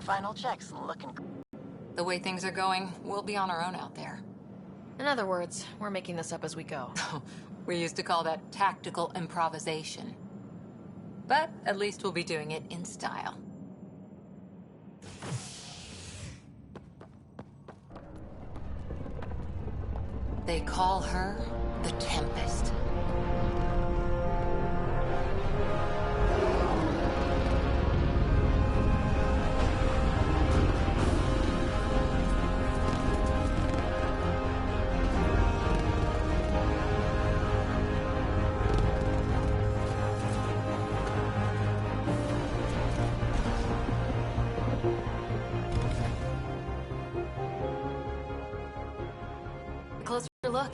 final checks looking... The way things are going, we'll be on our own out there. In other words, we're making this up as we go. We used to call that tactical improvisation. But at least we'll be doing it in style. They call her the Tempest. Closer look.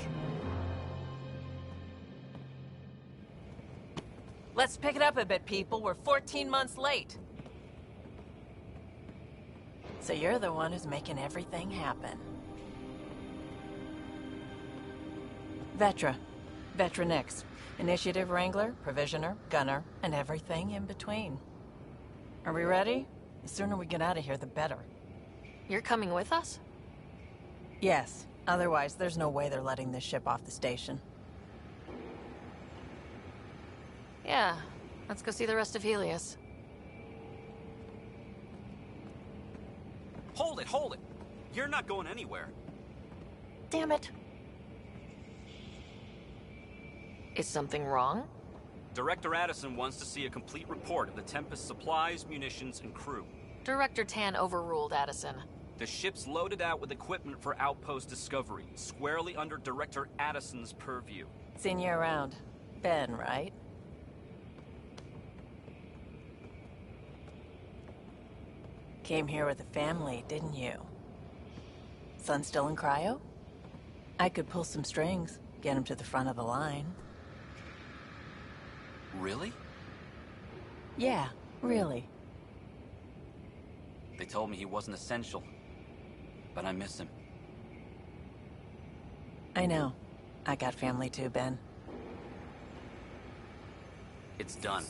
Let's pick it up a bit, people. We're 14 months late. So you're the one who's making everything happen. Vetra. Vetra Nix. Initiative Wrangler, Provisioner, Gunner, and everything in between. Are we ready? The sooner we get out of here, the better. You're coming with us? Yes. Otherwise, there's no way they're letting this ship off the station. Yeah. Let's go see the rest of Helios. Hold it, hold it! You're not going anywhere. Damn it. Is something wrong? Director Addison wants to see a complete report of the Tempest's supplies, munitions, and crew. Director Tan overruled Addison. The ship's loaded out with equipment for outpost discovery, squarely under Director Addison's purview. Seen you around. Ben, right? Came here with a family, didn't you? Son still in cryo? I could pull some strings, get him to the front of the line. Really? Yeah, really. They told me he wasn't essential, but I miss him. I know. I got family too, Ben. It's done.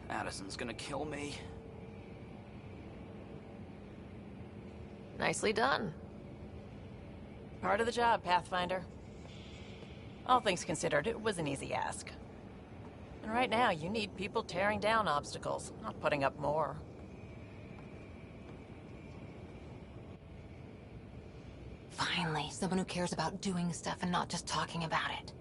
Addison's gonna kill me. Nicely done. Part of the job, Pathfinder. All things considered, it was an easy ask. And right now, you need people tearing down obstacles, not putting up more. Finally, someone who cares about doing stuff and not just talking about it.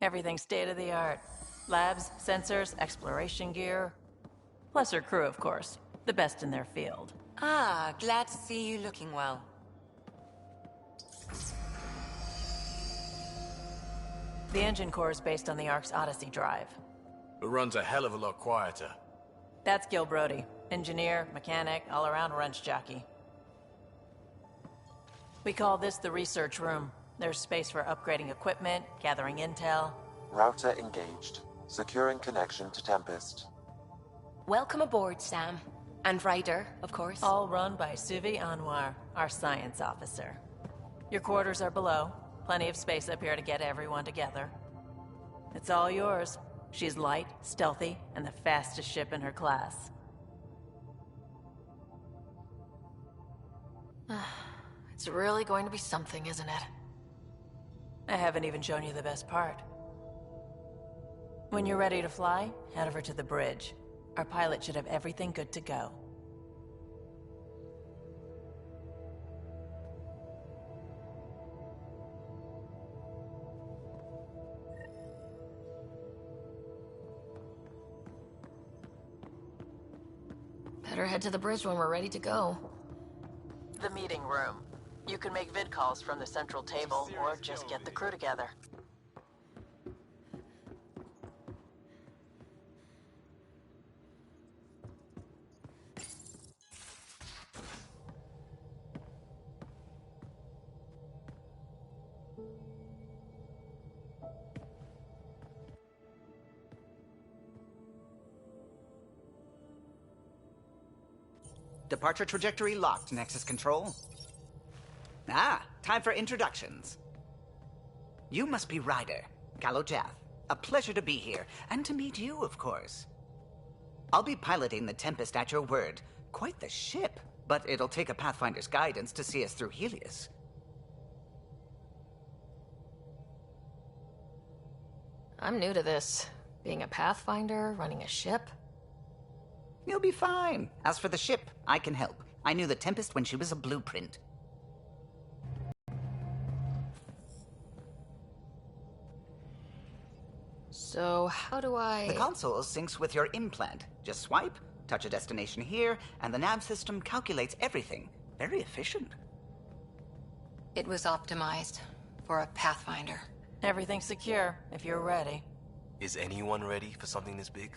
Everything's state-of-the-art. Labs, sensors, exploration gear. Plus her crew, of course. The best in their field. Ah, glad to see you looking well. The engine core is based on the Ark's Odyssey drive. It runs a hell of a lot quieter. That's Gil Brody. Engineer, mechanic, all-around wrench jockey. We call this the research room. There's space for upgrading equipment, gathering intel. Router engaged. Securing connection to Tempest. Welcome aboard, Sam. And Ryder, of course. All run by Suvi Anwar, our science officer. Your quarters are below. Plenty of space up here to get everyone together. It's all yours. She's light, stealthy, and the fastest ship in her class. It's really going to be something, isn't it? I haven't even shown you the best part. When you're ready to fly, head over to the bridge. Our pilot should have everything good to go. Better head to the bridge when we're ready to go. The meeting room. You can make vid calls from the central table, or just get the crew together. Departure trajectory locked, Nexus Control. Ah, time for introductions. You must be Ryder, Kalojath. A pleasure to be here, and to meet you, of course. I'll be piloting the Tempest at your word. Quite the ship, but it'll take a Pathfinder's guidance to see us through Helios. I'm new to this. Being a Pathfinder, running a ship. You'll be fine. As for the ship, I can help. I knew the Tempest when she was a blueprint. So, how do I... The console syncs with your implant. Just swipe, touch a destination here, and the nav system calculates everything. Very efficient. It was optimized for a Pathfinder. Everything's secure, if you're ready. Is anyone ready for something this big?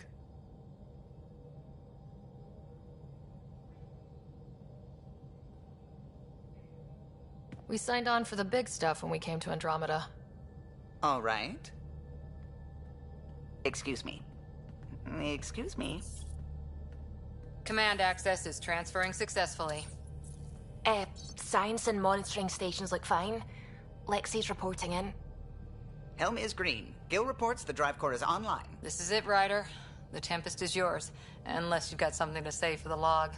We signed on for the big stuff when we came to Andromeda. All right. Excuse me. Excuse me. Command access is transferring successfully. Science and monitoring stations look fine. Lexi's reporting in. Helm is green. Gil reports the drive core is online. This is it, Ryder. The Tempest is yours, unless you've got something to say for the log.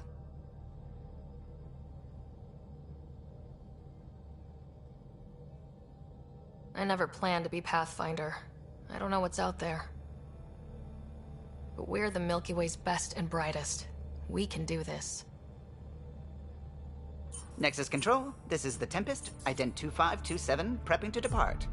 I never planned to be Pathfinder. I don't know what's out there. But we're the Milky Way's best and brightest. We can do this. Nexus Control, this is the Tempest, ident 2527, prepping to depart.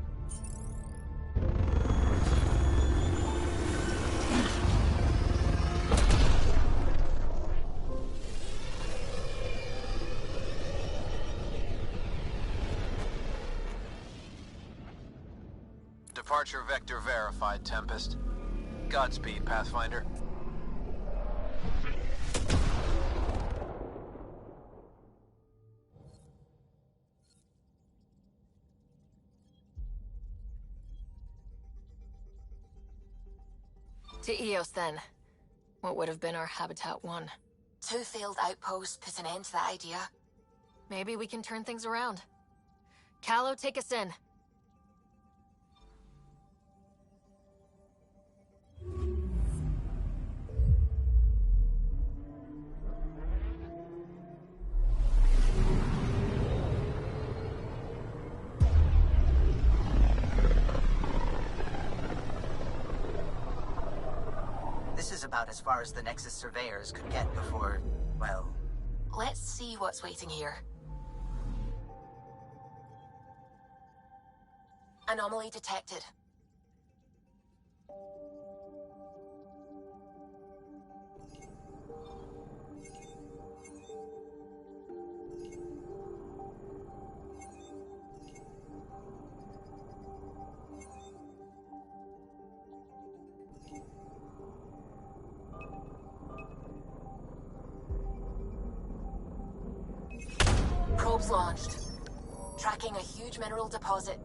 Departure vector verified, Tempest. Godspeed, Pathfinder. To Eos, then. What would have been our Habitat 1. 2 failed outposts put an end to that idea. Maybe we can turn things around. Calo, take us in. This is about as far as the Nexus surveyors could get before, well... Let's see what's waiting here. Anomaly detected. Probes launched. Tracking a huge mineral deposit.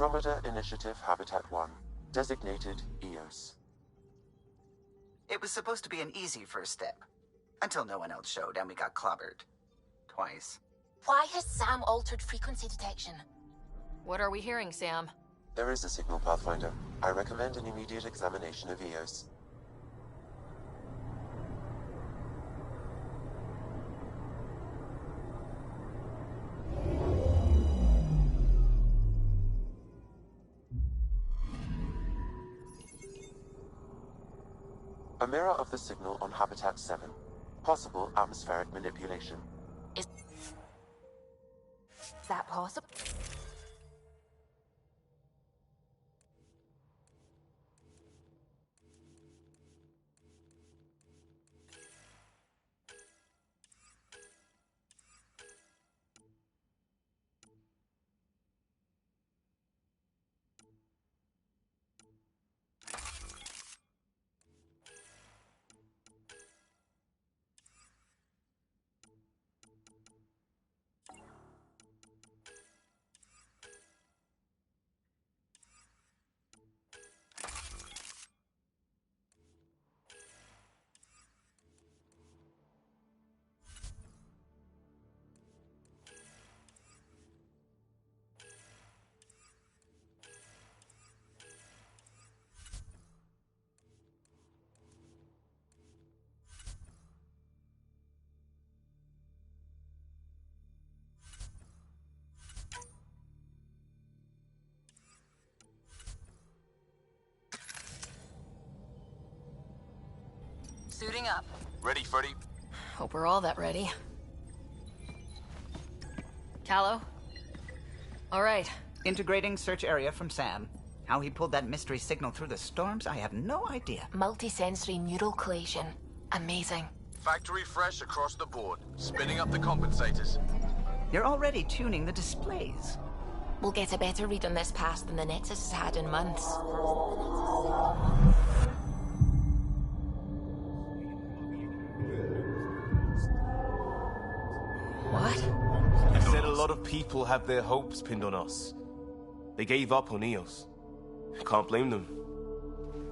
Andromeda Initiative Habitat 1, designated EOS. It was supposed to be an easy first step. Until no one else showed and we got clobbered. Twice. Why has Sam altered frequency detection? What are we hearing, Sam? There is a signal, Pathfinder. I recommend an immediate examination of EOS. A mirror of the signal on Habitat 7. Possible atmospheric manipulation. Is that possible? Suiting up. Ready, Freddy? Hope we're all that ready. Callow? All right. Integrating search area from Sam. How he pulled that mystery signal through the storms, I have no idea. Multisensory neural collation. Amazing. Factory fresh across the board. Spinning up the compensators. You're already tuning the displays. We'll get a better read on this pass than the Nexus has had in months. What? You said a lot of people have their hopes pinned on us. They gave up on EOS. Can't blame them.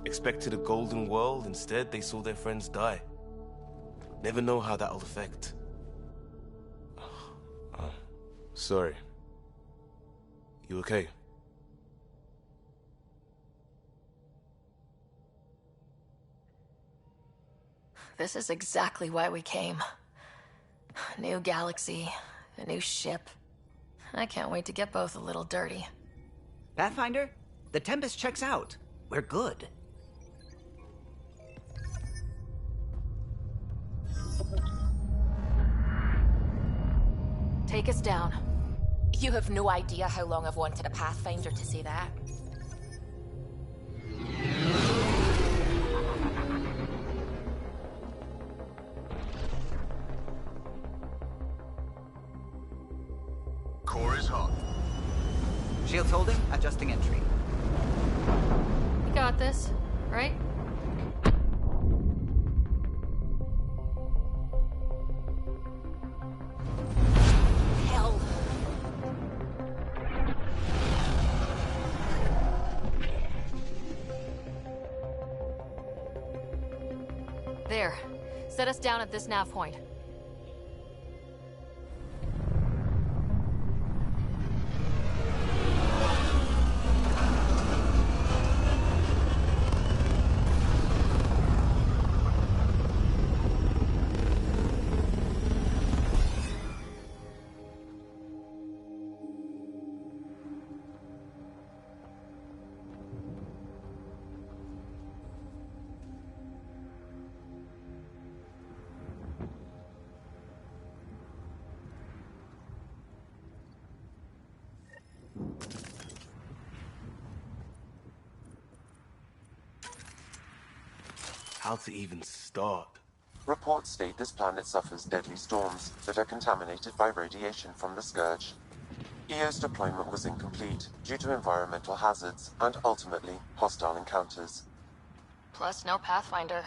Expected a golden world, instead they saw their friends die. Never know how that'll affect. Sorry. You okay? This is exactly why we came. A new galaxy, a new ship. I can't wait to get both a little dirty. Pathfinder, the Tempest checks out. We're good. Take us down. You have no idea how long I've wanted a Pathfinder to say that. Core is hot. Shields holding, adjusting entry. We got this, right? Hell. There. Set us down at this nav point. How to even start? Reports state this planet suffers deadly storms that are contaminated by radiation from the Scourge. EO's deployment was incomplete due to environmental hazards and ultimately hostile encounters. Plus, no Pathfinder.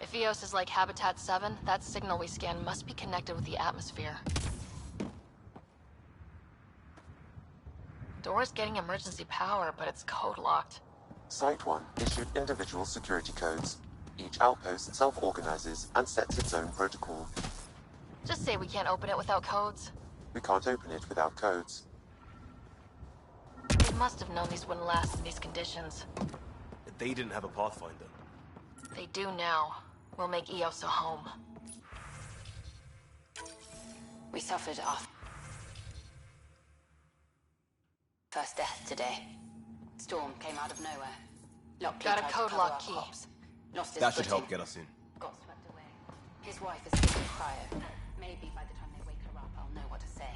If EOS is like Habitat 7, that signal we scan must be connected with the atmosphere. Door's getting emergency power, but it's code locked. Site 1 issued individual security codes. Each outpost self-organizes and sets its own protocol. Just say we can't open it without codes. We can't open it without codes. They must have known these wouldn't last in these conditions. They didn't have a Pathfinder. They do now. We'll make Eos a home. We suffered our first death today. Storm came out of nowhere. Locked Got a code lock key. Lost his That should footing. help get us in. Got swept away. His wife is still in cryo. Maybe by the time they wake her up, I'll know what to say.